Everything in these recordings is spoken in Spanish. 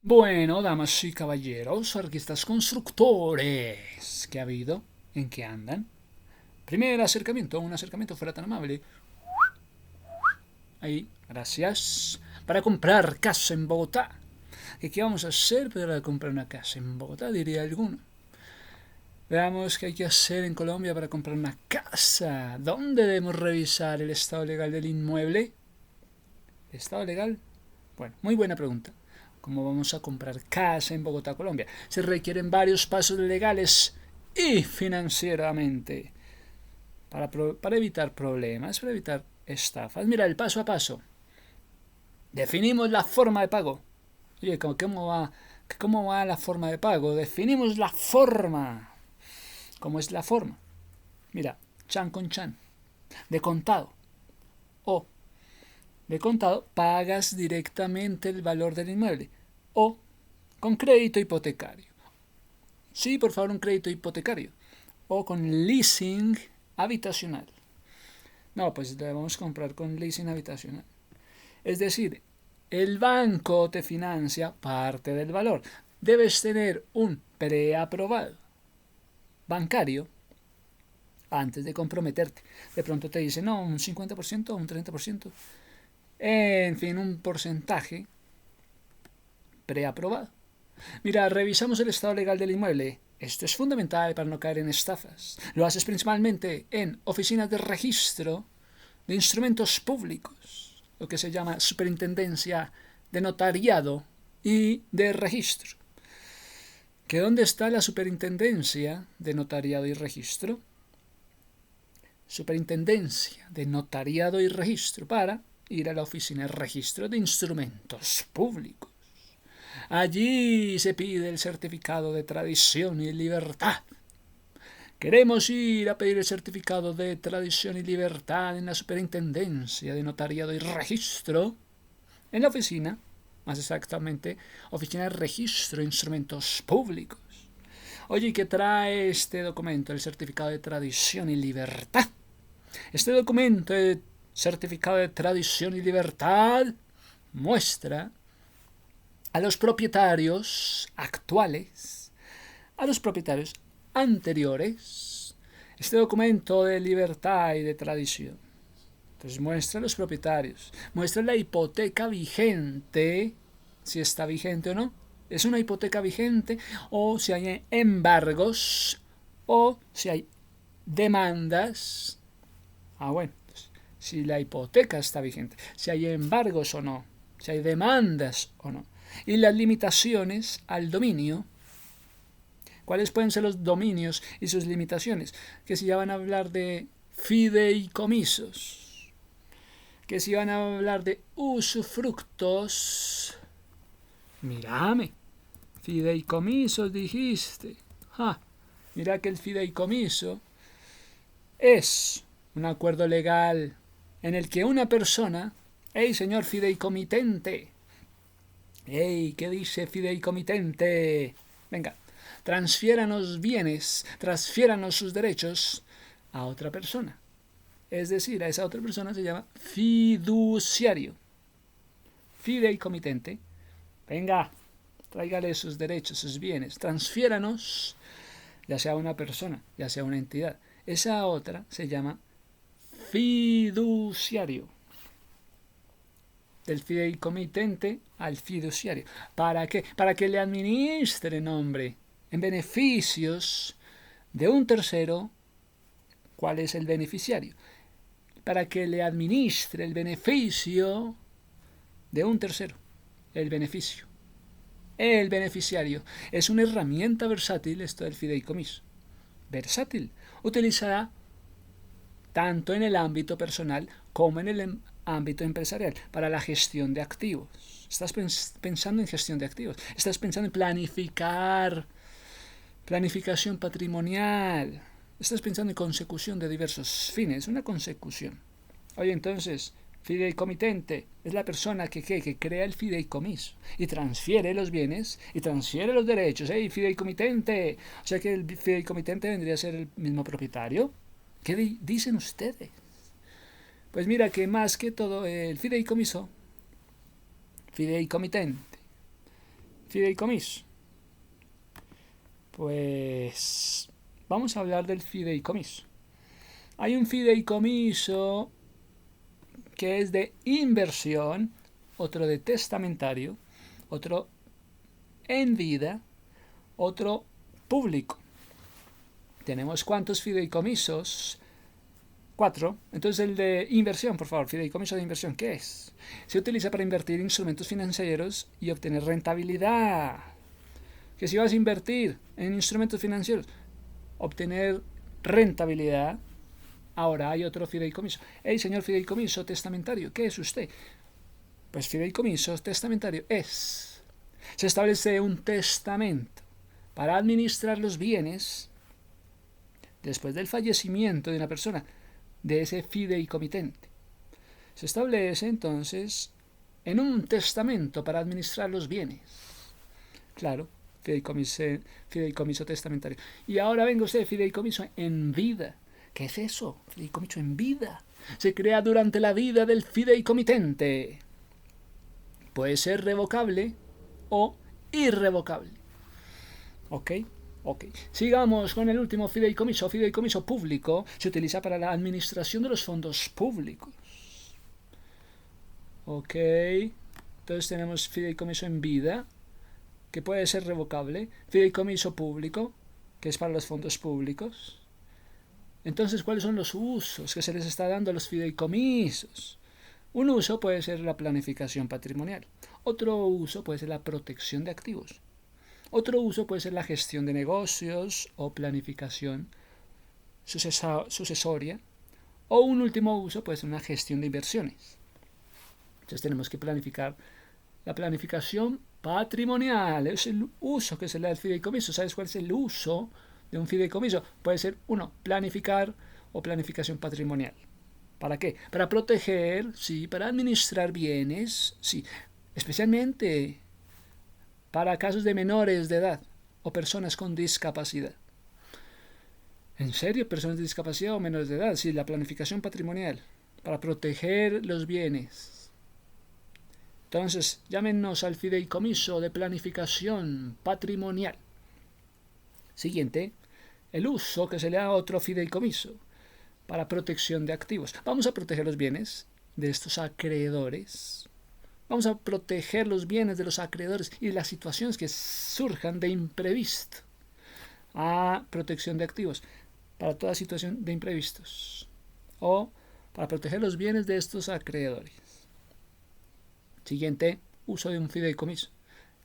Bueno, damas y caballeros, artistas constructores, ¿qué ha habido? ¿En qué andan? Primer acercamiento, un acercamiento fuera tan amable. Ahí, gracias. Para comprar casa en Bogotá. ¿Y qué vamos a hacer para comprar una casa en Bogotá? Diría alguno. Veamos qué hay que hacer en Colombia para comprar una casa. ¿Dónde debemos revisar el estado legal del inmueble? ¿Estado legal? Bueno, muy buena pregunta. ¿Cómo vamos a comprar casa en Bogotá, Colombia? Se requieren varios pasos legales y financieramente para evitar problemas, para evitar estafas. Mira, el paso a paso. Definimos la forma de pago. Oye, ¿cómo va la forma de pago? Definimos la forma. ¿Cómo es la forma? Mira, chan con chan. De contado. O de contado, pagas directamente el valor del inmueble. O con crédito hipotecario. Sí, por favor, un crédito hipotecario. O con leasing habitacional. No, pues debemos comprar con leasing habitacional. Es decir, el banco te financia parte del valor. Debes tener un preaprobado bancario antes de comprometerte. De pronto te dice, no, un 50%, un 30%. En fin, un porcentaje preaprobado. Mira, revisamos el estado legal del inmueble. Esto es fundamental para no caer en estafas. Lo haces principalmente en oficinas de registro de instrumentos públicos, lo que se llama superintendencia de notariado y de registro. ¿Que dónde está la superintendencia de notariado y registro? Superintendencia de notariado y registro para ir a la oficina de registro de instrumentos públicos. Allí se pide el certificado de tradición y libertad. Queremos ir a pedir el certificado de tradición y libertad en la Superintendencia de Notariado y Registro, en la oficina, más exactamente, Oficina de Registro de Instrumentos Públicos. Oye, ¿qué trae este documento? El certificado de tradición y libertad. Este documento de certificado de tradición y libertad muestra a los propietarios actuales, a los propietarios anteriores, este documento de libertad y de tradición. Entonces muestra a los propietarios, muestra la hipoteca vigente, si está vigente o no. Es una hipoteca vigente, o si hay embargos, o si hay demandas. Bueno, si la hipoteca está vigente, si hay embargos o no, si hay demandas o no. Y las limitaciones al dominio. ¿Cuáles pueden ser los dominios y sus limitaciones? Que si ya van a hablar de fideicomisos, que si van a hablar de usufructos. Mírame, fideicomisos dijiste. Mira que el fideicomiso es un acuerdo legal en el que una persona, hey señor fideicomitente, hey, ¿qué dice fideicomitente? Venga, transfiéranos bienes, transfiéranos sus derechos a otra persona. Es decir, a esa otra persona se llama fiduciario. Fideicomitente, venga, tráigale sus derechos, sus bienes, transfiéranos, ya sea una persona, ya sea una entidad. Esa otra se llama fiduciario. Del fideicomitente al fiduciario. ¿Para qué? Para que le administren, hombre, en beneficios de un tercero. ¿Cuál es el beneficiario? Para que le administre el beneficio de un tercero. El beneficio. El beneficiario. Es una herramienta versátil esto del fideicomiso. Versátil. Utilizará tanto en el ámbito personal como en el ámbito empresarial, para la gestión de activos. Estás pensando en gestión de activos, estás pensando en planificación patrimonial, estás pensando en consecución de diversos fines, una consecución. Oye, entonces, fideicomitente es la persona que crea el fideicomiso y transfiere los bienes y transfiere los derechos. ¡Hey, fideicomitente! O sea que el fideicomitente vendría a ser el mismo propietario. ¿Qué dicen ustedes? Pues mira que más que todo el fideicomiso, fideicomitente, Fideicomiso. Pues vamos a hablar del fideicomiso. Hay un fideicomiso que es de inversión, otro de testamentario, otro en vida, otro público. Tenemos ¿cuántos fideicomisos? 4. Entonces el de inversión, por favor, fideicomiso de inversión, ¿qué es? Se utiliza para invertir en instrumentos financieros y obtener rentabilidad. Que si vas a invertir en instrumentos financieros, obtener rentabilidad, ahora hay otro fideicomiso. Hey, señor fideicomiso testamentario, ¿qué es usted? Pues fideicomiso testamentario se establece un testamento para administrar los bienes después del fallecimiento de una persona, de ese fideicomitente. Se establece entonces en un testamento para administrar los bienes. Claro, fideicomiso testamentario. Y ahora venga usted, fideicomiso en vida. ¿Qué es eso? Fideicomiso en vida. Se crea durante la vida del fideicomitente. Puede ser revocable o irrevocable. ¿Ok? Ok. Sigamos con el último fideicomiso. Fideicomiso público se utiliza para la administración de los fondos públicos. Ok. Entonces tenemos fideicomiso en vida, que puede ser revocable. Fideicomiso público, que es para los fondos públicos. Entonces, ¿cuáles son los usos que se les está dando a los fideicomisos? Un uso puede ser la planificación patrimonial. Otro uso puede ser la protección de activos. Otro uso puede ser la gestión de negocios o planificación sucesoria. O un último uso puede ser una gestión de inversiones. Entonces tenemos que planificar. La planificación patrimonial es el uso que se le da al fideicomiso. ¿Sabes cuál es el uso de un fideicomiso? Puede ser, 1, planificar o planificación patrimonial. ¿Para qué? Para proteger, sí, para administrar bienes, sí, especialmente para casos de menores de edad o personas con discapacidad. ¿En serio? ¿Personas de discapacidad o menores de edad? Sí, la planificación patrimonial, para proteger los bienes. Entonces, llámenos al fideicomiso de planificación patrimonial. Siguiente, el uso que se le da a otro fideicomiso, para protección de activos. Vamos a proteger los bienes de estos acreedores. Vamos a proteger los bienes de los acreedores y de las situaciones que surjan de imprevisto. Protección de activos para toda situación de imprevistos. O para proteger los bienes de estos acreedores. Siguiente, uso de un fideicomiso.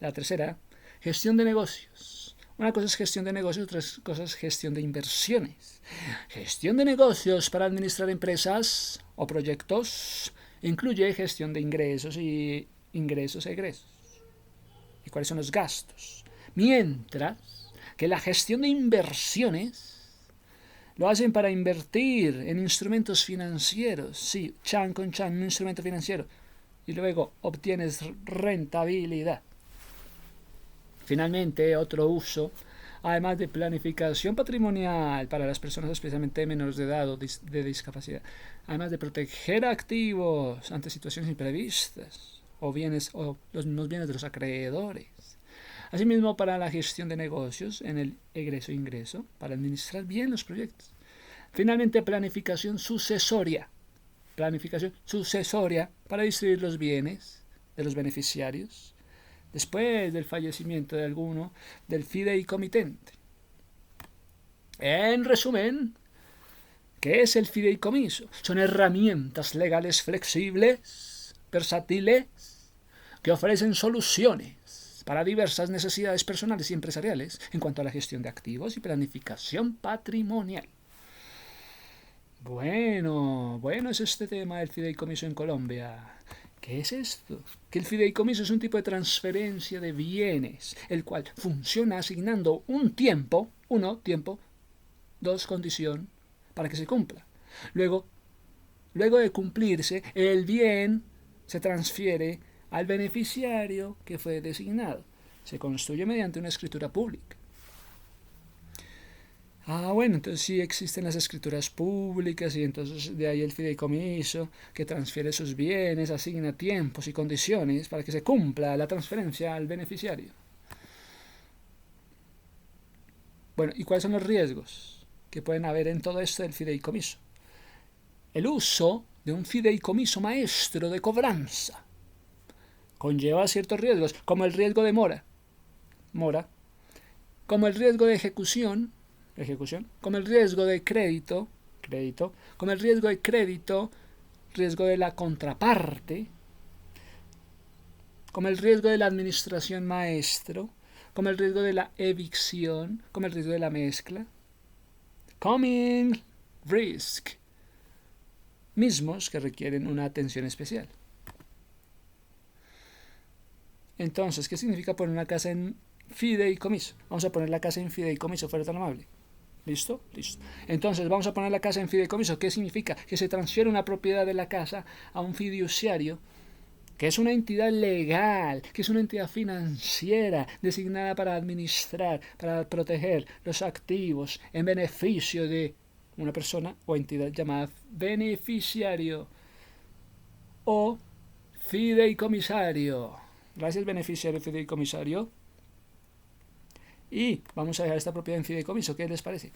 La tercera, gestión de negocios. Una cosa es gestión de negocios, otra cosa es gestión de inversiones. Gestión de negocios para administrar empresas o proyectos incluye gestión de ingresos y egresos. ¿Y cuáles son los gastos? Mientras que la gestión de inversiones lo hacen para invertir en instrumentos financieros. Sí, chan con chan, un instrumento financiero. Y luego obtienes rentabilidad. Finalmente, otro uso, además de planificación patrimonial para las personas especialmente menores de edad o de discapacidad, además de proteger activos ante situaciones imprevistas o los mismos bienes de los acreedores. Asimismo, para la gestión de negocios en el egreso e ingreso, para administrar bien los proyectos. Finalmente, planificación sucesoria. Planificación sucesoria para distribuir los bienes de los beneficiarios después del fallecimiento de alguno del fideicomitente. En resumen, ¿qué es el fideicomiso? Son herramientas legales flexibles, versátiles, que ofrecen soluciones para diversas necesidades personales y empresariales en cuanto a la gestión de activos y planificación patrimonial. Bueno, es este tema del fideicomiso en Colombia. ¿Qué es esto? Que el fideicomiso es un tipo de transferencia de bienes, el cual funciona asignando un tiempo, 2, condición, para que se cumpla. Luego de cumplirse, el bien se transfiere al beneficiario que fue designado. Se construye mediante una escritura pública. Bueno, entonces sí existen las escrituras públicas y entonces de ahí el fideicomiso que transfiere sus bienes, asigna tiempos y condiciones para que se cumpla la transferencia al beneficiario. Bueno, ¿y cuáles son los riesgos que pueden haber en todo esto del fideicomiso? El uso de un fideicomiso maestro de cobranza conlleva ciertos riesgos, como el riesgo de mora, como el riesgo de ejecución, como el riesgo de crédito, como el riesgo de crédito, riesgo de la contraparte, como el riesgo de la administración maestro, como el riesgo de la evicción, como el riesgo de la mezcla. Coming risk, mismos que requieren una atención especial. Entonces, ¿qué significa poner una casa en fideicomiso? Vamos a poner la casa en fideicomiso, fuera tan amable. ¿Listo? Listo. Entonces, vamos a poner la casa en fideicomiso. ¿Qué significa? Que se transfiere una propiedad de la casa a un fiduciario, que es una entidad legal, que es una entidad financiera designada para administrar, para proteger los activos en beneficio de una persona o entidad llamada beneficiario o fideicomisario. Gracias, beneficiario, fideicomisario. Y vamos a dejar esta propiedad en fideicomiso. ¿Qué les parece?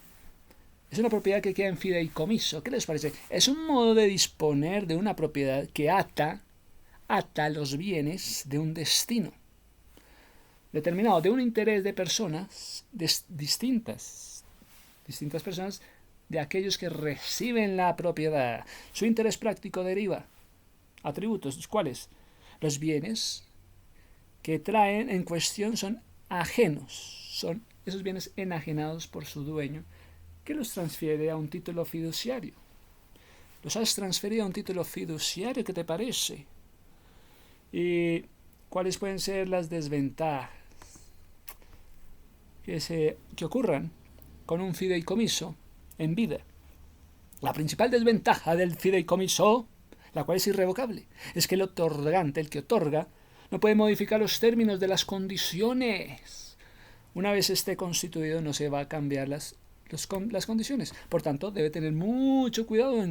Es una propiedad que queda en fideicomiso. ¿Qué les parece? Es un modo de disponer de una propiedad que ata los bienes de un destino determinado, de un interés de personas distintas personas de aquellos que reciben la propiedad. Su interés práctico deriva atributos, ¿cuáles? Los bienes que traen en cuestión son ajenos, son esos bienes enajenados por su dueño, que los transfiere a un título fiduciario. Los has transferido a un título fiduciario, ¿qué te parece? ¿Y cuáles pueden ser las desventajas que ocurran con un fideicomiso en vida? La principal desventaja del fideicomiso, la cual es irrevocable, es que el otorgante, el que otorga, no puede modificar los términos de las condiciones. Una vez esté constituido, no se va a cambiar las condiciones. Por tanto, debe tener mucho cuidado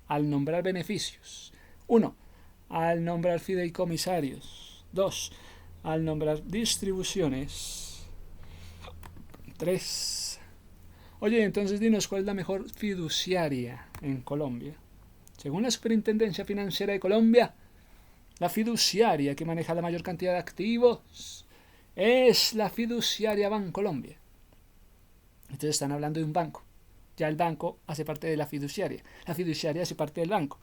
al nombrar beneficios. 1. Al nombrar fideicomisarios. 2. Al nombrar distribuciones. 3. Oye, entonces dinos cuál es la mejor fiduciaria en Colombia. Según la Superintendencia Financiera de Colombia, la fiduciaria que maneja la mayor cantidad de activos es la fiduciaria Bancolombia. Entonces están hablando de un banco. Ya el banco hace parte de la fiduciaria. La fiduciaria hace parte del banco.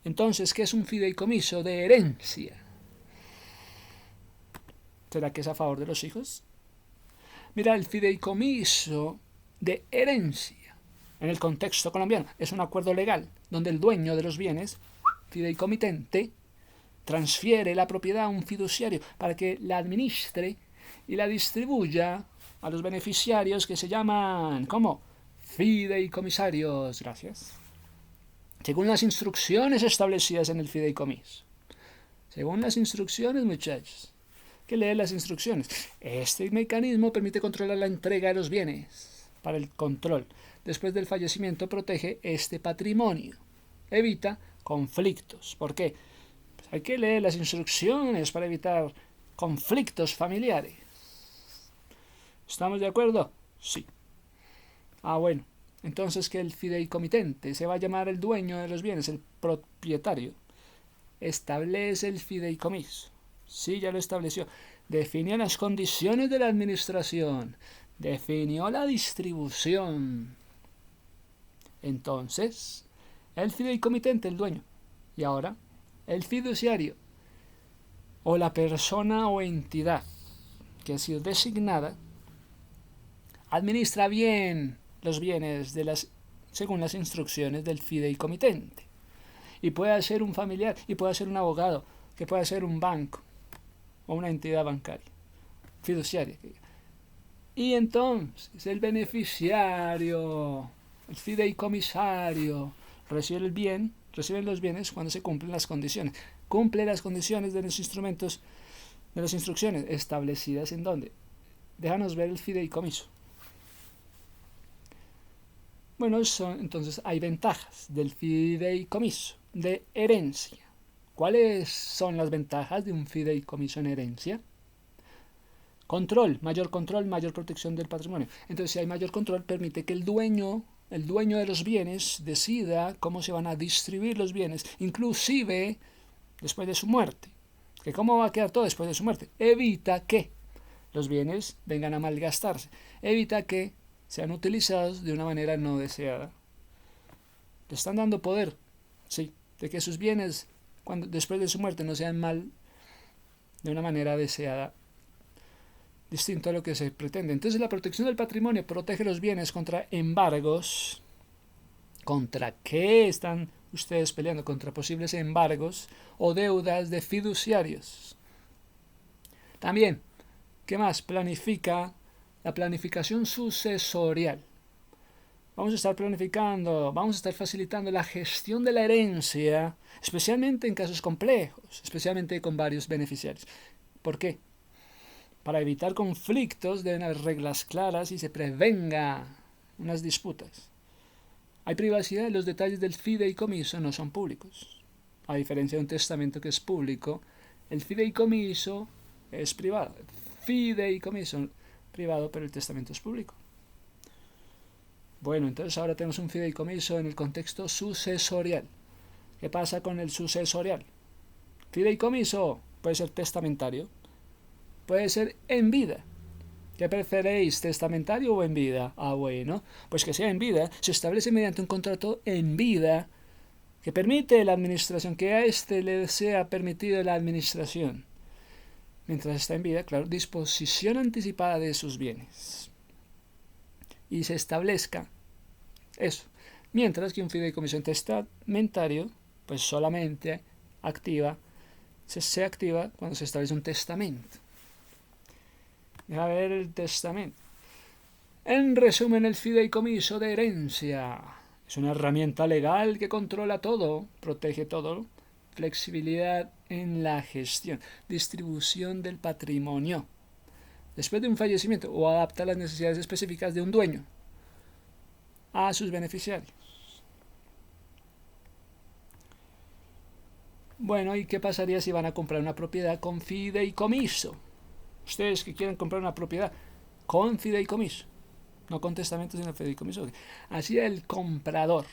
Entonces, ¿qué es un fideicomiso de herencia? ¿Será que es a favor de los hijos? Mira, el fideicomiso de herencia, en el contexto colombiano, es un acuerdo legal donde el dueño de los bienes, fideicomitente, transfiere la propiedad a un fiduciario para que la administre y la distribuya a los beneficiarios que se llaman, ¿cómo? Fideicomisarios. Gracias. Según las instrucciones establecidas en el fideicomiso. Según las instrucciones, muchachos. Que leen las instrucciones. Este mecanismo permite controlar la entrega de los bienes. Para el control. Después del fallecimiento protege este patrimonio. Evita conflictos. ¿Por qué? Pues hay que leer las instrucciones para evitar conflictos familiares. ¿Estamos de acuerdo? Sí. Bueno. Entonces que el fideicomitente se va a llamar el dueño de los bienes, el propietario. Establece el fideicomiso. Sí, ya lo estableció. Definió las condiciones de la administración. Definió la distribución. Entonces, el fideicomitente, el dueño. Y ahora, el fiduciario, o la persona o entidad que ha sido designada, administra bien los bienes según las instrucciones del fideicomitente. Y puede ser un familiar, y puede ser un abogado, que puede ser un banco o una entidad bancaria, fiduciaria. Y entonces el beneficiario, el fideicomisario, recibe los bienes cuando se cumplen las condiciones. Cumple las condiciones de los instrumentos, de las instrucciones establecidas en dónde. Déjanos ver el fideicomiso. Bueno, entonces hay ventajas del fideicomiso de herencia. ¿Cuáles son las ventajas de un fideicomiso en herencia? control, mayor protección del patrimonio. Entonces, si hay mayor control, permite que el dueño de los bienes decida cómo se van a distribuir los bienes, inclusive después de su muerte. ¿Que cómo va a quedar todo después de su muerte? Evita que los bienes vengan a malgastarse. Evita que sean utilizados de una manera no deseada. Le están dando poder, sí, de que sus bienes después de su muerte no sean mal de una manera deseada, distinto a lo que se pretende. Entonces la protección del patrimonio protege los bienes contra embargos. ¿Contra qué están ustedes peleando? Contra posibles embargos o deudas de fiduciarios. También, ¿qué más? Planifica la planificación sucesorial. Vamos a estar facilitando la gestión de la herencia, especialmente en casos complejos, especialmente con varios beneficiarios. ¿Por qué? Para evitar conflictos deben haber reglas claras y se prevenga unas disputas. Hay privacidad, los detalles del fideicomiso no son públicos. A diferencia de un testamento que es público, el fideicomiso es privado. Fideicomiso privado, pero el testamento es público. Bueno, entonces ahora tenemos un fideicomiso en el contexto sucesorial. ¿Qué pasa con el sucesorial? Fideicomiso puede ser testamentario, puede ser en vida. ¿Qué preferéis, testamentario o en vida? Ah, bueno, pues que sea en vida. Se establece mediante un contrato en vida que permite la administración, que a éste le sea permitido la administración. Mientras está en vida, claro, disposición anticipada de sus bienes. Y se establezca eso. Mientras que un fideicomiso testamentario, pues solamente se activa cuando se establece un testamento. Deja ver el testamento. En resumen, el fideicomiso de herencia es una herramienta legal que controla todo, protege todo. Flexibilidad en la gestión, distribución del patrimonio después de un fallecimiento o adapta las necesidades específicas de un dueño a sus beneficiarios. Bueno, ¿y qué pasaría si van a comprar una propiedad con fideicomiso? Ustedes que quieren comprar una propiedad con fideicomiso, no con testamento sino fideicomiso. Así el comprador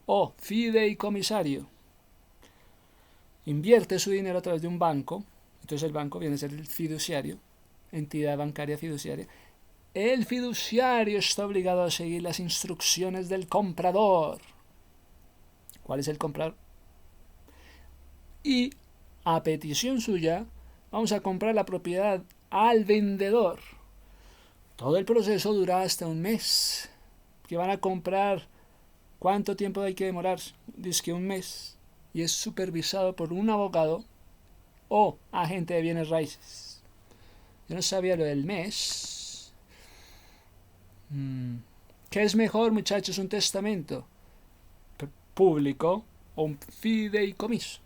o fideicomisario invierte su dinero a través de un banco, entonces el banco viene a ser el fiduciario, entidad bancaria fiduciaria. El fiduciario está obligado a seguir las instrucciones del comprador. ¿Cuál es el comprador? Y a petición suya vamos a comprar la propiedad al vendedor. Todo el proceso dura hasta un mes. Que van a comprar, ¿cuánto tiempo hay que demorar? Dice que un mes. Y es supervisado por un abogado o agente de bienes raíces. Yo no sabía lo del mes. ¿Qué es mejor, muchachos? ¿Un testamento público o un fideicomiso?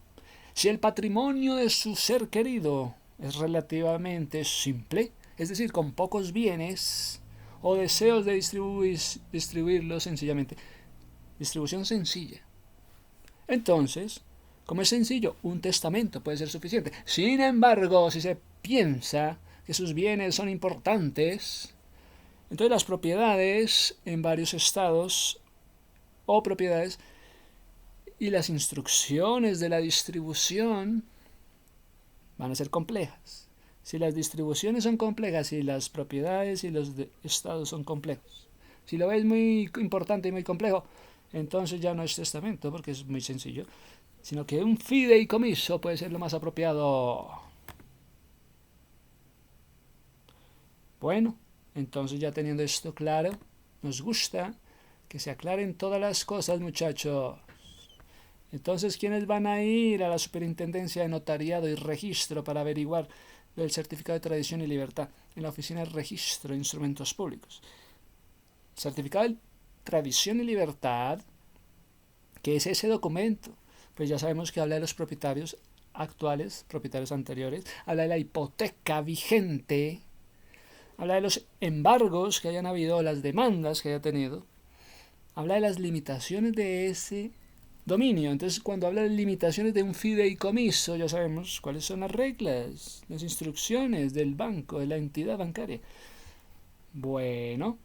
Si el patrimonio de su ser querido es relativamente simple, es decir, con pocos bienes o deseos de distribuirlos sencillamente, distribución sencilla. Entonces, como es sencillo, un testamento puede ser suficiente. Sin embargo, si se piensa que sus bienes son importantes, entonces las propiedades en varios estados o propiedades y las instrucciones de la distribución van a ser complejas. Si las distribuciones son complejas y las propiedades y los estados son complejos, si lo ves muy importante y muy complejo, entonces ya no es testamento porque es muy sencillo, sino que un fideicomiso puede ser lo más apropiado. Bueno, entonces ya teniendo esto claro, nos gusta que se aclaren todas las cosas, muchachos. Entonces, ¿quiénes van a ir a la Superintendencia de Notariado y Registro para averiguar el certificado de tradición y libertad? En la Oficina de Registro de Instrumentos Públicos. Certificado de tradición y libertad, ¿qué es ese documento? Pues ya sabemos que habla de los propietarios actuales, propietarios anteriores, habla de la hipoteca vigente, habla de los embargos que hayan habido, las demandas que haya tenido, habla de las limitaciones de ese Dominio. Entonces, cuando habla de limitaciones de un fideicomiso, ya sabemos cuáles son las reglas, las instrucciones del banco, de la entidad bancaria. Bueno,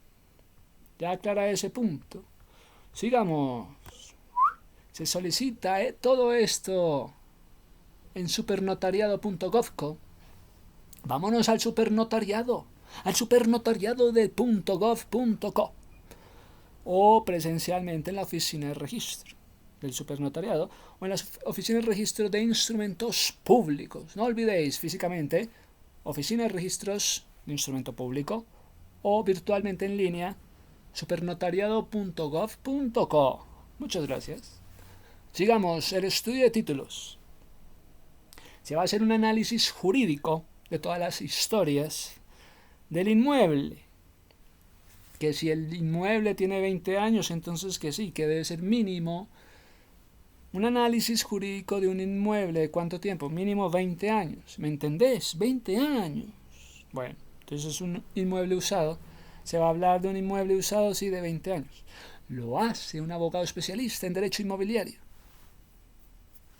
ya aclara ese punto. Sigamos. Se solicita todo esto en supernotariado.govco. Vámonos al supernotariado de .gov.co o presencialmente en la oficina de registro del supernotariado o en las oficinas de registro de instrumentos públicos. No olvidéis físicamente oficina de registros de instrumento público o virtualmente en línea supernotariado.gov.co. Muchas gracias. Sigamos, el estudio de títulos. Se va a hacer un análisis jurídico de todas las historias del inmueble. Que si el inmueble tiene 20 años, entonces que sí, que debe ser mínimo. Un análisis jurídico de un inmueble, ¿de cuánto tiempo? Mínimo 20 años. ¿Me entendés? 20 años. Bueno, entonces es un inmueble usado. Se va a hablar de un inmueble usado, sí, de 20 años. Lo hace un abogado especialista en derecho inmobiliario.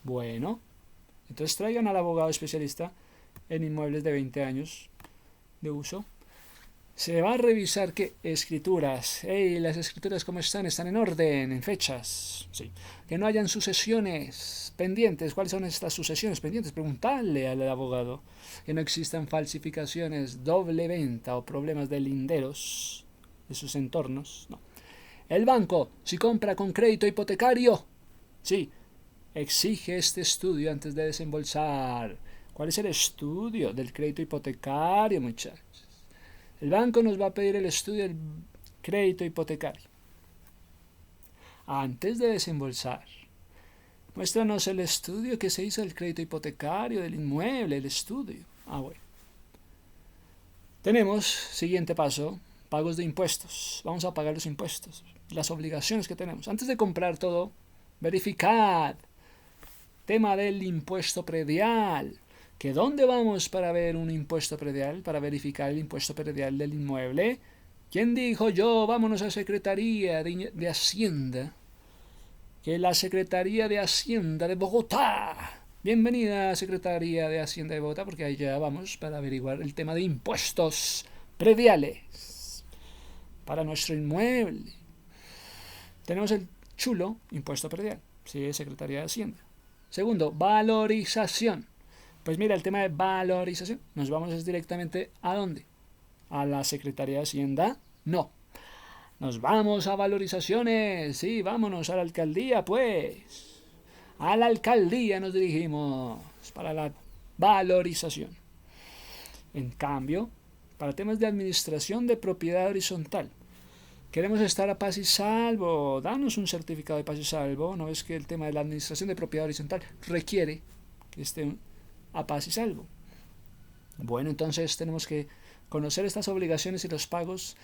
Bueno, entonces traigan al abogado especialista en inmuebles de 20 años de uso. Se va a revisar qué escrituras. Las escrituras cómo están en orden, en fechas. Sí. Que no hayan sucesiones pendientes. ¿Cuáles son estas sucesiones pendientes? Preguntarle al abogado. Que no existan falsificaciones, doble venta o problemas de linderos de sus entornos. No. El banco, si compra con crédito hipotecario, sí, exige este estudio antes de desembolsar. ¿Cuál es el estudio del crédito hipotecario, muchachos? El banco nos va a pedir el estudio del crédito hipotecario antes de desembolsar. Muéstranos el estudio que se hizo del crédito hipotecario, del inmueble, el estudio. Bueno. Tenemos, siguiente paso, pagos de impuestos. Vamos a pagar los impuestos, las obligaciones que tenemos. Antes de comprar todo, verificad. Tema del impuesto predial. ¿Que dónde vamos para ver un impuesto predial? Para verificar el impuesto predial del inmueble. ¿Quién dijo yo? Vámonos a Secretaría de Hacienda. Que la Secretaría de Hacienda de Bogotá. Bienvenida a Secretaría de Hacienda de Bogotá, porque allá vamos para averiguar el tema de impuestos prediales para nuestro inmueble. Tenemos el chulo impuesto predial. Sí, es Secretaría de Hacienda. Segundo, valorización. Pues mira, el tema de valorización, nos vamos directamente ¿a dónde? ¿A la Secretaría de Hacienda? No. Nos vamos a valorizaciones, sí, vámonos a la alcaldía, pues. A la alcaldía nos dirigimos para la valorización. En cambio, para temas de administración de propiedad horizontal, queremos estar a paz y salvo, danos un certificado de paz y salvo. ¿No ves que el tema de la administración de propiedad horizontal requiere que esté a paz y salvo? Bueno, entonces tenemos que conocer estas obligaciones y los pagos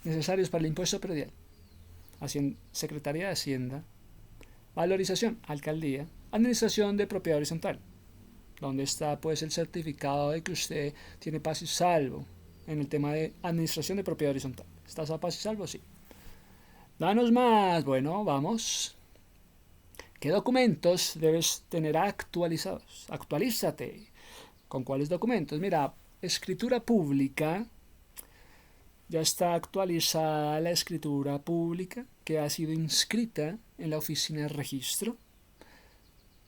necesarios para el impuesto predial. Secretaría de Hacienda, valorización, alcaldía, administración de propiedad horizontal. ¿Dónde está pues el certificado de que usted tiene paz y salvo en el tema de administración de propiedad horizontal? ¿Estás a paz y salvo? Sí. Danos más. Bueno, vamos. ¿Qué documentos debes tener actualizados? Actualízate. ¿Con cuáles documentos? Mira, escritura pública. Ya está actualizada la escritura pública que ha sido inscrita en la oficina de registro.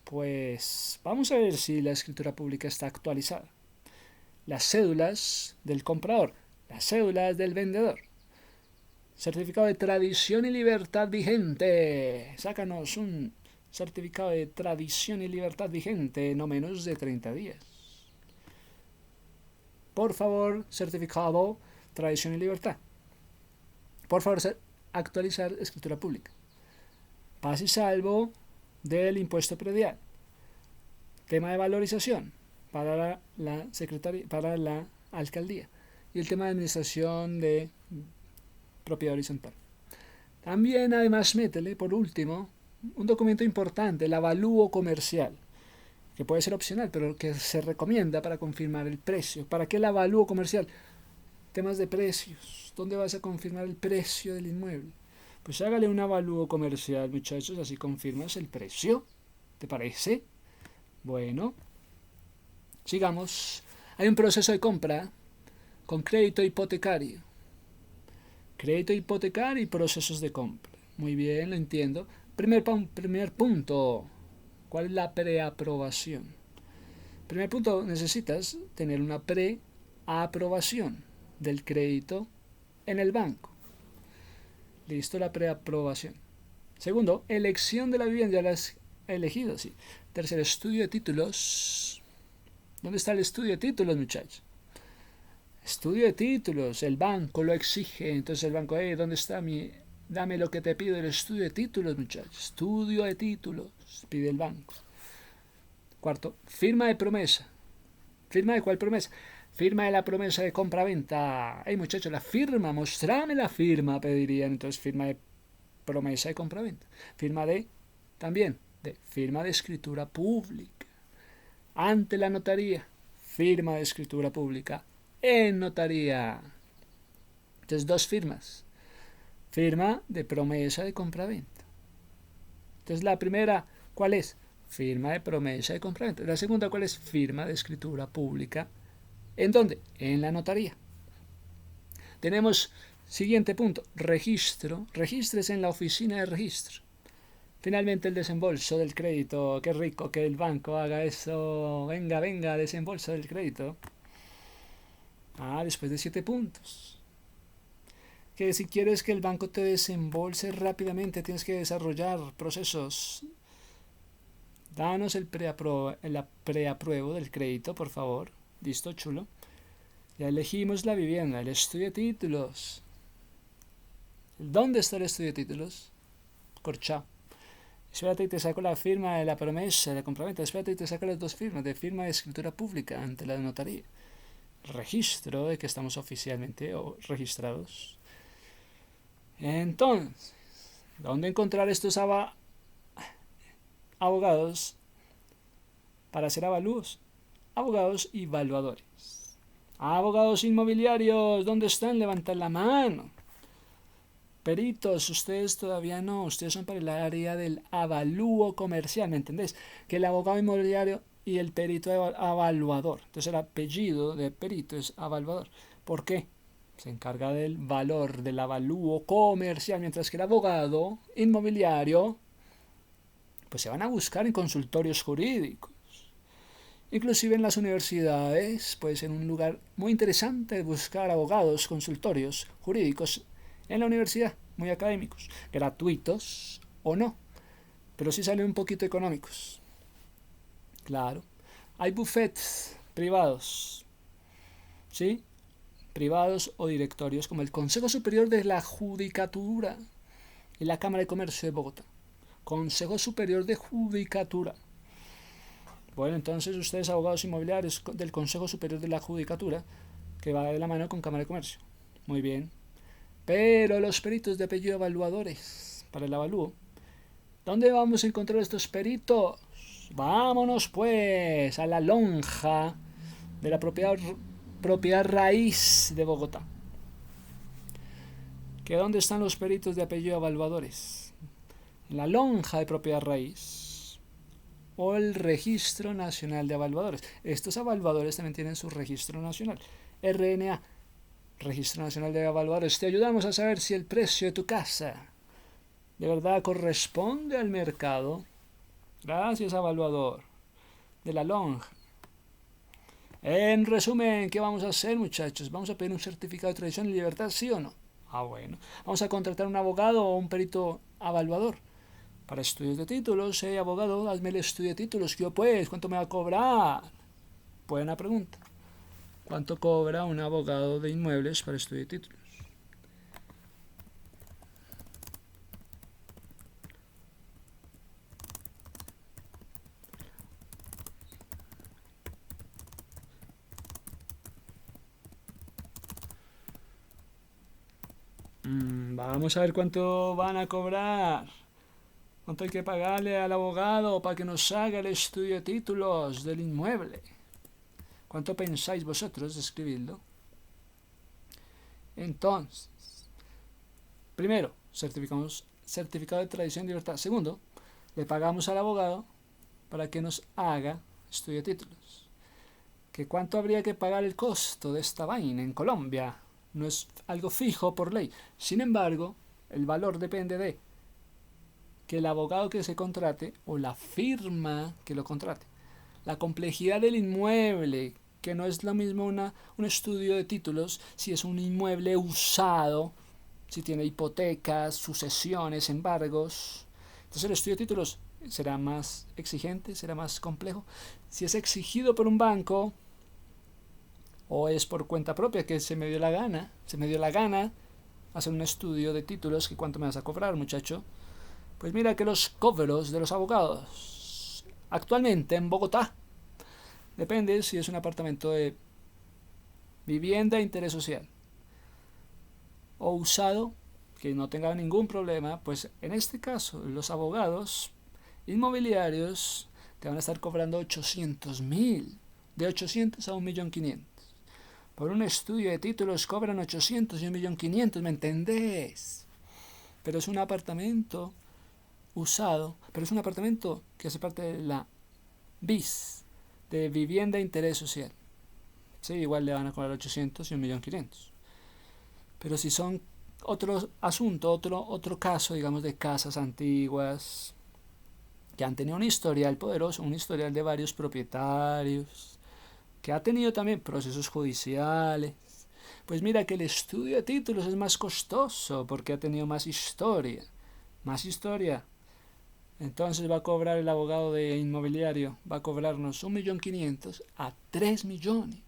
Pues vamos a ver si la escritura pública está actualizada. Las cédulas del comprador, las cédulas del vendedor. Certificado de tradición y libertad vigente. Sácanos un certificado de tradición y libertad vigente, no menos de 30 días. Por favor, certificado, tradición y libertad. Por favor, actualizar escritura pública. Paz y salvo del impuesto predial. Tema de valorización para la secretaría, para la alcaldía. Y el tema de administración de propiedad horizontal. También, además, métele, por último, un documento importante, el avalúo comercial, que puede ser opcional, pero que se recomienda para confirmar el precio. ¿Para qué el avalúo comercial? Temas de precios. ¿Dónde vas a confirmar el precio del inmueble? Pues hágale un avalúo comercial, muchachos, así confirmas el precio. ¿Te parece? Bueno, sigamos. Hay un proceso de compra con crédito hipotecario. Crédito hipotecario y procesos de compra. Muy bien, lo entiendo. Primer punto. ¿Cuál es la preaprobación? Primer punto, necesitas tener una preaprobación del crédito en el banco. Listo, la preaprobación. Segundo, elección de la vivienda. Ya la has elegido, sí. Tercero, estudio de títulos. ¿Dónde está el estudio de títulos, muchachos? Estudio de títulos. El banco lo exige. Entonces el banco, ¿dónde está mi...? Dame lo que te pido, el estudio de títulos, muchachos. Estudio de títulos, pide el banco. Cuarto, firma de promesa. ¿Firma de cuál promesa? Firma de la promesa de compra-venta. Muchachos, la firma, mostrame la firma, pedirían. Entonces, firma de promesa de compra-venta. Firma de, también, firma de escritura pública. Ante la notaría, firma de escritura pública. En notaría. Entonces, dos firmas. Firma de promesa de compra-venta. Entonces, la primera, ¿cuál es? Firma de promesa de compra-venta. La segunda, ¿cuál es? Firma de escritura pública. ¿En dónde? En la notaría. Tenemos, siguiente punto, registro. Registres en la oficina de registro. Finalmente el desembolso del crédito. Qué rico que el banco haga eso. Venga, desembolso del crédito. Después de 7 puntos. Que si quieres que el banco te desembolse rápidamente, tienes que desarrollar procesos. Danos el preapruebo del crédito, por favor. Listo, chulo. Ya elegimos la vivienda, el estudio de títulos. ¿Dónde está el estudio de títulos? Corchá. Espérate y te saco la firma de la promesa, de la compraventa. Espérate y te saco las dos firmas de firma de escritura pública ante la notaría. Registro de que estamos oficialmente registrados. Entonces, ¿dónde encontrar estos abogados para hacer avalúos? Abogados y evaluadores. Abogados inmobiliarios, ¿dónde están? Levantan la mano. Peritos, ustedes todavía no, ustedes son para el área del avalúo comercial, ¿me entendés? Que el abogado inmobiliario y el perito evaluador. Entonces el apellido de perito es evaluador. ¿Por qué? Se encarga del valor del avalúo comercial, mientras que el abogado inmobiliario pues se van a buscar en consultorios jurídicos. Inclusive en las universidades puede ser un lugar muy interesante buscar abogados, consultorios jurídicos en la universidad, muy académicos, gratuitos o no, pero sí salen un poquito económicos. Claro, hay bufetes privados, ¿sí? Privados o directorios como el Consejo Superior de la Judicatura y la Cámara de Comercio de Bogotá. Consejo Superior de Judicatura. Bueno, entonces ustedes, abogados inmobiliarios del Consejo Superior de la Judicatura, que va de la mano con Cámara de Comercio. Muy bien. Pero los peritos de apellido evaluadores para el avalúo. ¿Dónde vamos a encontrar estos peritos? Vámonos pues a la lonja de la propiedad raíz de Bogotá. ¿Que dónde están los peritos de apellido evaluadores? En la lonja de propiedad raíz. O el Registro Nacional de Evaluadores. Estos evaluadores también tienen su registro nacional. RNA, Registro Nacional de Evaluadores. Te ayudamos a saber si el precio de tu casa de verdad corresponde al mercado. Gracias, evaluador de la lonja. En resumen, ¿qué vamos a hacer, muchachos? ¿Vamos a pedir un certificado de tradición y libertad, sí o no? Bueno. ¿Vamos a contratar un abogado o un perito evaluador? Para estudios de títulos, abogado, hazme el estudio de títulos. ¿Qué pues? ¿Cuánto me va a cobrar? Buena pregunta. ¿Cuánto cobra un abogado de inmuebles para estudio de títulos? Vamos a ver cuánto van a cobrar. ¿Cuánto hay que pagarle al abogado para que nos haga el estudio de títulos del inmueble? ¿Cuánto pensáis vosotros? Escribidlo. Entonces, primero, certificado de tradición y libertad. Segundo, le pagamos al abogado para que nos haga estudio de títulos. ¿Que cuánto habría que pagar el costo de esta vaina en Colombia? No es algo fijo por ley. Sin embargo, el valor depende de que el abogado que se contrate o la firma que lo contrate. La complejidad del inmueble, que no es lo mismo un estudio de títulos si es un inmueble usado, si tiene hipotecas, sucesiones, embargos. Entonces el estudio de títulos será más exigente, será más complejo. Si es exigido por un banco o es por cuenta propia, que se me dio la gana hacer un estudio de títulos, que cuánto me vas a cobrar, muchacho. Pues mira que los cobros de los abogados actualmente en Bogotá, depende si es un apartamento de vivienda de interés social o usado, que no tenga ningún problema, pues en este caso los abogados inmobiliarios te van a estar cobrando 800.000, de 800 a 1.500.000. Por un estudio de títulos cobran 800 y 1.500.000, ¿me entendés? Pero es un apartamento usado, pero es un apartamento que hace parte de la BIS, de vivienda de interés social. Sí, igual le van a cobrar 800 y 1.500.000. Pero si son otro asunto, otro caso, digamos, de casas antiguas que han tenido un historial poderoso, un historial de varios propietarios, que ha tenido también procesos judiciales, pues mira que el estudio de títulos es más costoso porque ha tenido más historia. Entonces va a cobrar el abogado de inmobiliario, va a cobrarnos 1.500.000 a 3 millones.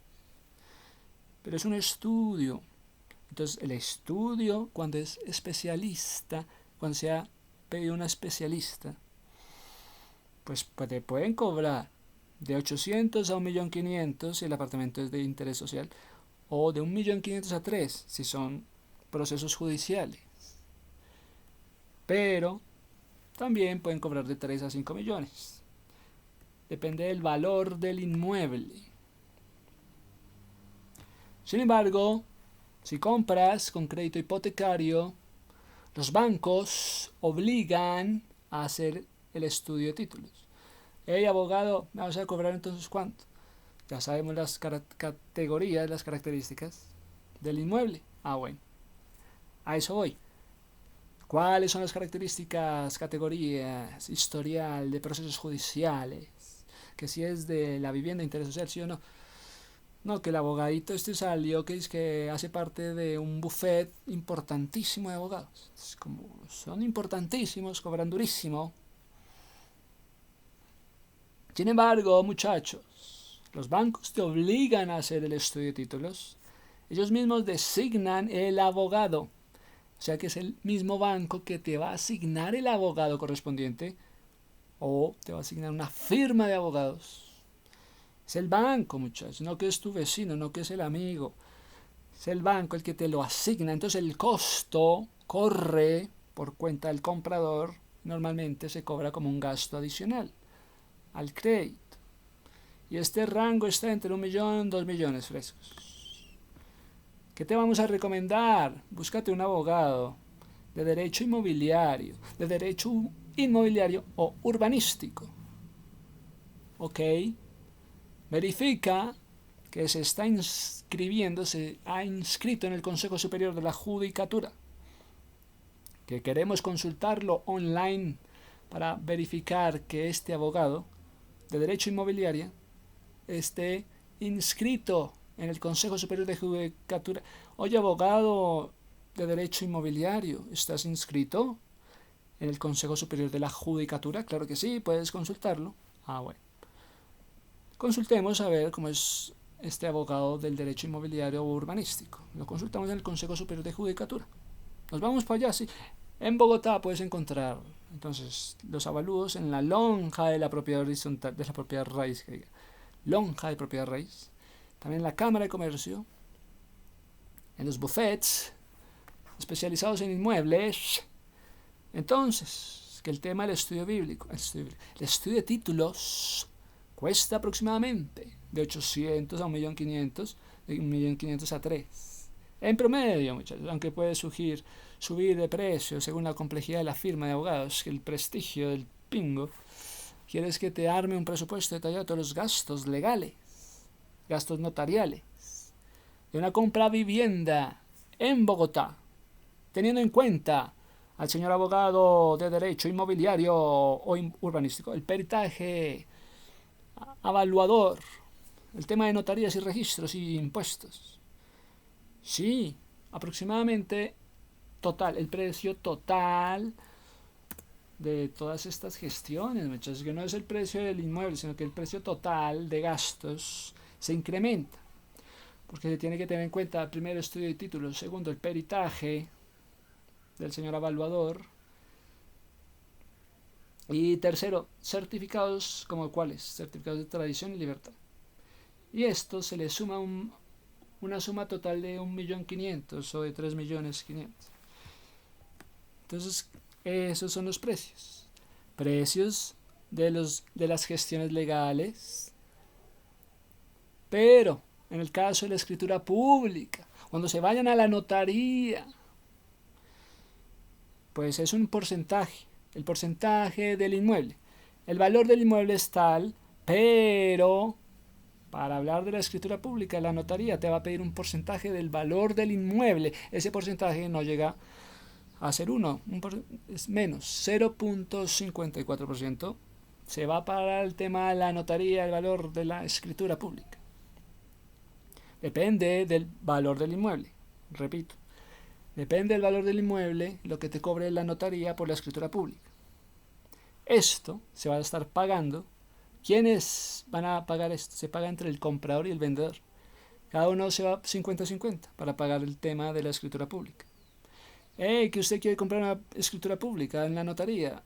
Pero es un estudio. Entonces el estudio, cuando es especialista, cuando se ha pedido una especialista, pues te pueden cobrar de 800 a 1.500.000 si el apartamento es de interés social, o de 1.500.000 a 3 si son procesos judiciales. Pero también pueden cobrar de 3 a 5 millones. Depende del valor del inmueble. Sin embargo, si compras con crédito hipotecario, los bancos obligan a hacer el estudio de títulos. Hey, abogado, ¿me vas a cobrar entonces cuánto? Ya sabemos las categorías, las características del inmueble. Bueno, a eso voy. ¿Cuáles son las características, categorías, historial de procesos judiciales? Que si es de la vivienda de interés social, sí o no. No, que el abogadito salió, que es que hace parte de un buffet importantísimo de abogados. Es como, son importantísimos, cobran durísimo. Sin embargo, muchachos, los bancos te obligan a hacer el estudio de títulos. Ellos mismos designan el abogado. O sea que es el mismo banco que te va a asignar el abogado correspondiente o te va a asignar una firma de abogados. Es el banco, muchachos, no que es tu vecino, no que es el amigo. Es el banco el que te lo asigna. Entonces el costo corre por cuenta del comprador. Normalmente se cobra como un gasto adicional al crédito. Y este rango está entre 1.000.000 y 2 millones frescos. ¿Qué te vamos a recomendar? Búscate un abogado de derecho inmobiliario o urbanístico. ¿Ok? Verifica que se ha inscrito en el Consejo Superior de la Judicatura. Que queremos consultarlo online para verificar que este abogado de derecho inmobiliario esté inscrito en el Consejo Superior de Judicatura. Oye, abogado de derecho inmobiliario, ¿estás inscrito en el Consejo Superior de la Judicatura? Claro que sí, puedes consultarlo. Bueno. Consultemos a ver cómo es este abogado del derecho inmobiliario o urbanístico. Lo consultamos en el Consejo Superior de Judicatura. Nos vamos para allá, sí. En Bogotá puedes encontrar entonces los avalúos en la lonja de la propiedad horizontal, de la propiedad raíz, lonja de propiedad raíz. También en la Cámara de Comercio, en los buffets especializados en inmuebles. Entonces, que el tema del estudio bíblico, el estudio de títulos cuesta aproximadamente de 800 a 1.500.000, de 1.500.000 a 3. En promedio, muchachos, aunque puede subir de precio según la complejidad de la firma de abogados, el prestigio del pingo. ¿Quieres que te arme un presupuesto detallado de todos los gastos legales, gastos notariales, de una compra vivienda en Bogotá, teniendo en cuenta al señor abogado de derecho inmobiliario o urbanístico, el peritaje evaluador, el tema de notarías y registros y impuestos? Sí, aproximadamente total, el precio total de todas estas gestiones, muchachos, que no es el precio del inmueble, sino que el precio total de gastos se incrementa, porque se tiene que tener en cuenta primero estudio de títulos, segundo el peritaje del señor evaluador y tercero certificados como cuáles, certificados de tradición y libertad. Y esto se le suma una suma total de 1.500.000 o de 3.500.000. Entonces, esos son los precios. Precios de las gestiones legales. Pero, en el caso de la escritura pública, cuando se vayan a la notaría, pues es un porcentaje. El porcentaje del inmueble. El valor del inmueble es tal, pero para hablar de la escritura pública, la notaría te va a pedir un porcentaje del valor del inmueble. Ese porcentaje no llega a ser 1, es menos, 0.54%. Se va para el tema de la notaría, el valor de la escritura pública. Depende del valor del inmueble. Repito, depende del valor del inmueble lo que te cobre la notaría por la escritura pública. Esto se va a estar pagando. ¿Quiénes van a pagar esto? Se paga entre el comprador y el vendedor. Cada uno se va 50-50 para pagar el tema de la escritura pública. Que usted quiere comprar una escritura pública en la notaría,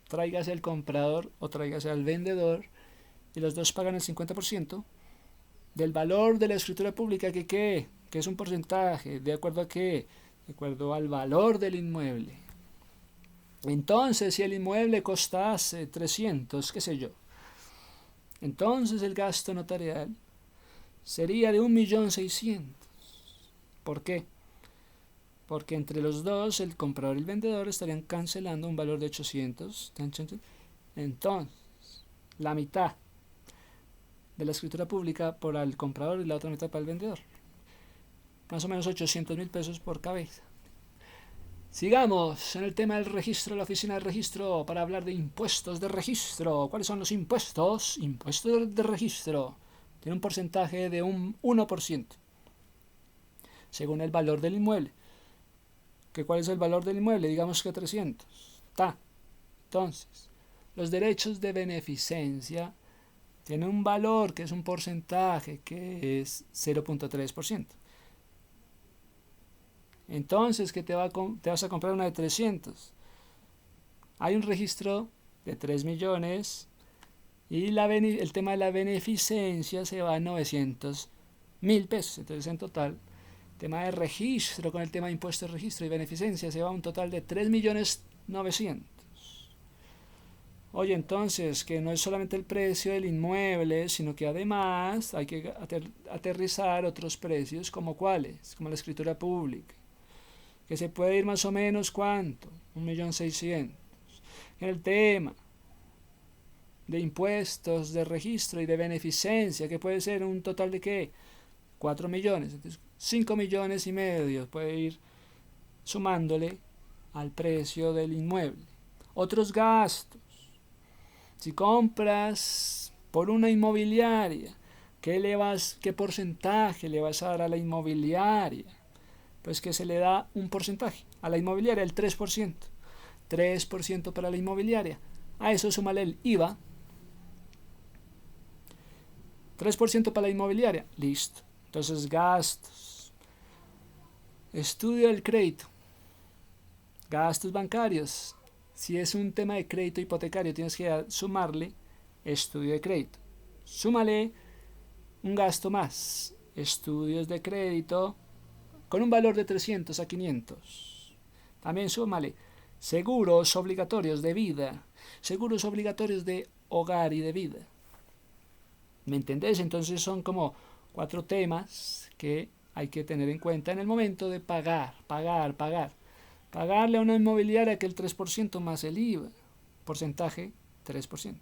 tráigase al comprador o tráigase al vendedor y los dos pagan el 50% del valor de la escritura pública, que es un porcentaje, ¿de acuerdo a qué? De acuerdo al valor del inmueble. Entonces, si el inmueble costase 300, qué sé yo, entonces el gasto notarial sería de 1.600.000. ¿Por qué? Porque entre los dos, el comprador y el vendedor, estarían cancelando un valor de 800. Entonces, la mitad de la escritura pública para el comprador y la otra mitad para el vendedor. Más o menos 800.000 pesos por cabeza. Sigamos en el tema del registro, la oficina de registro, para hablar de impuestos de registro. ¿Cuáles son los impuestos? Impuestos de registro. Tiene un porcentaje de un 1%, según el valor del inmueble. ¿Cuál es el valor del inmueble? Digamos que 300. Entonces, los derechos de beneficencia tienen un valor que es un porcentaje que es 0.3%. Entonces, ¿qué te vas a comprar una de 300? Hay un registro de 3 millones y el tema de la beneficencia se va a 900.000 pesos. Entonces, en total, el tema de registro con el tema de impuestos de registro y beneficencia se va a un total de 3.900.000. Oye, entonces, que no es solamente el precio del inmueble, sino que además hay que aterrizar otros precios, como cuáles, como la escritura pública, que se puede ir más o menos, ¿cuánto? 1.600.000. En el tema de impuestos de registro y de beneficencia, que puede ser un total de ¿qué? 4 millones. Entonces, 5,5 millones puede ir sumándole al precio del inmueble. Otros gastos. Si compras por una inmobiliaria, ¿qué porcentaje le vas a dar a la inmobiliaria? Pues que se le da un porcentaje a la inmobiliaria, el 3%. 3% para la inmobiliaria. A eso súmale el IVA. 3% para la inmobiliaria. Listo. Entonces, gastos. Estudio del crédito. Gastos bancarios. Si es un tema de crédito hipotecario, tienes que sumarle estudio de crédito. Súmale un gasto más. Estudios de crédito con un valor de 300 a 500. También súmale seguros obligatorios de vida, seguros obligatorios de hogar y de vida. ¿Me entendés? Entonces son como 4 temas que hay que tener en cuenta en el momento de pagarle a una inmobiliaria que el 3% más el IVA, porcentaje 3%.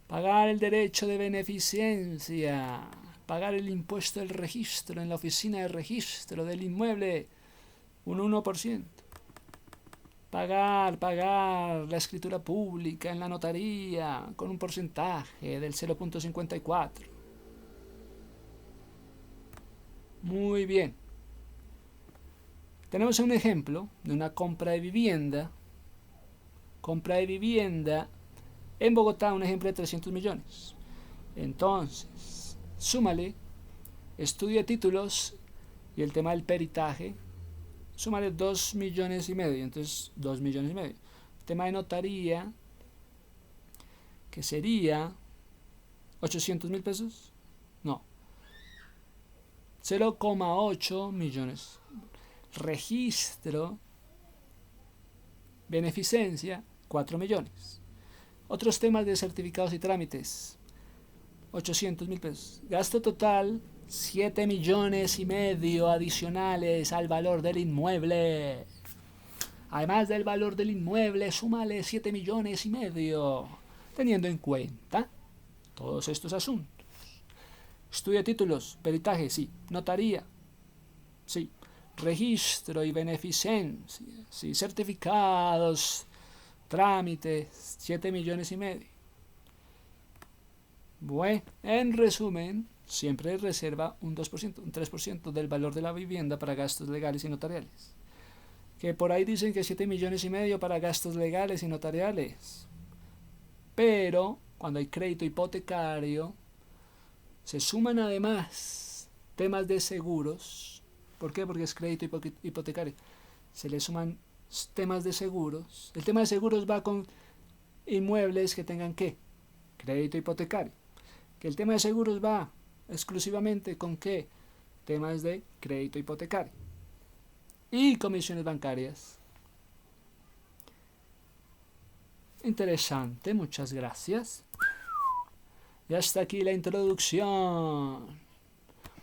Pagar el derecho de beneficencia, pagar el impuesto del registro en la oficina de registro del inmueble, un 1%. Pagar la escritura pública en la notaría con un porcentaje del 0.54. Muy bien. Tenemos un ejemplo de una compra de vivienda. Compra de vivienda en Bogotá, un ejemplo de 300 millones. Entonces, súmale estudio de títulos y el tema del peritaje. Súmale 2 millones y medio. Entonces, 2 millones y medio. El tema de notaría, que sería 800.000 pesos. No. 0,8 millones. Registro, beneficencia, 4 millones. Otros temas de certificados y trámites, 800.000 pesos. Gasto total, 7 millones y medio adicionales al valor del inmueble. Además del valor del inmueble, súmale 7 millones y medio, teniendo en cuenta todos estos asuntos. Estudio de títulos, peritaje, sí. Notaría, sí. Registro y beneficencia, sí. Certificados, trámites, 7 millones y medio. Bueno, en resumen, siempre reserva un 2%, un 3% del valor de la vivienda para gastos legales y notariales. Que por ahí dicen que 7 millones y medio para gastos legales y notariales. Pero cuando hay crédito hipotecario, se suman además temas de seguros. ¿Por qué? Porque es crédito hipotecario. Se le suman temas de seguros. El tema de seguros va con inmuebles que tengan ¿qué? Crédito hipotecario. Que el tema de seguros va exclusivamente con ¿qué? Temas de crédito hipotecario. Y comisiones bancarias. Interesante, muchas gracias. Y hasta aquí la introducción.